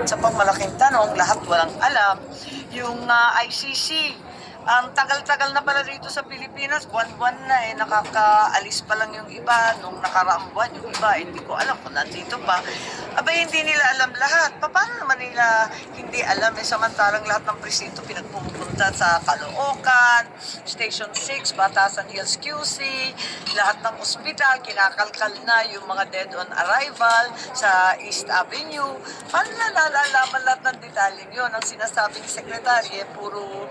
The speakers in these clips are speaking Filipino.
Sa pang tanong, lahat walang alam, yung ICC, ang tagal-tagal na pala dito sa Pilipinas, buwan-buwan na nakakaalis pa lang yung iba, nung nakaraang buwan yung iba, hindi ko alam kung nandito pa. Abay, hindi nila alam lahat. Paano naman nila hindi alam, samantalang lahat ng presinto pinagpupunta sa Caloocan, Station 6, Batasan Hills QC, lahat ng ospital, kinakalkal na yung mga dead on arrival sa East Avenue. Paano na nalalaman lahat ng detalyeng yun? Ang sinasabing sekretary, puro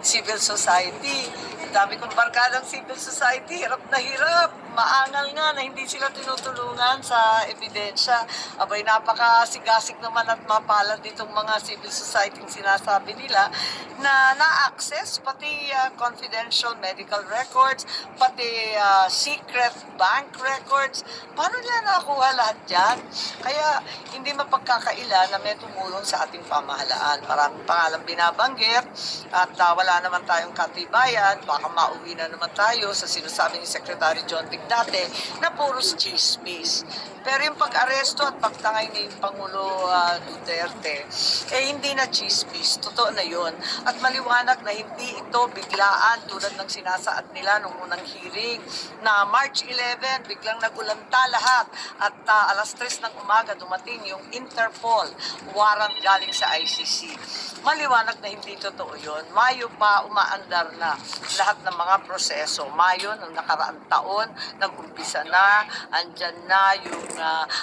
civil society. Dami kong barkadang civil society, hirap na hirap. Maangal nga na hindi sila tinutulungan sa ebidensya. Abay, napakasigasig naman at mapalad itong mga civil society sinasabi nila na na-access pati confidential medical records, pati secret bank records. Paano nila nakuha lahat yan? Kaya hindi mapagkakaila na may tumulong sa ating pamahalaan. Maraming pangalan binabanggit at wala naman tayong katibayan. Baka mauwi na naman tayo sa sinasabi ni Secretary John Vic dati na puros chismis. Pero yung pag-aresto at pagtangay ni Pangulo Duterte, hindi na chismis. Totoo na yun. At maliwanag na hindi ito biglaan tulad ng sinasaad nila nung unang hearing na March 11, biglang nagulanta lahat at alas 3 ng umaga dumating yung Interpol warrant galing sa ICC. Maliwanag na hindi totoo yun. Mayo pa umaandar na lahat ng mga proseso. Mayo ng nakaraang taon, nag-umpisa na, andyan na yung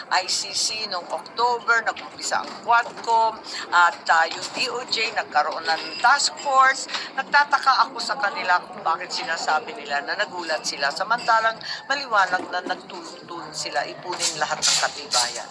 ICC noong October, nag-umpisa ang Quadcom, at yung DOJ nagkaroon ng task force. Nagtataka ako sa kanila kung bakit sinasabi nila na nagulat sila. Samantalang maliwanag na nagtulong-tulong sila ipunin lahat ng katibayan.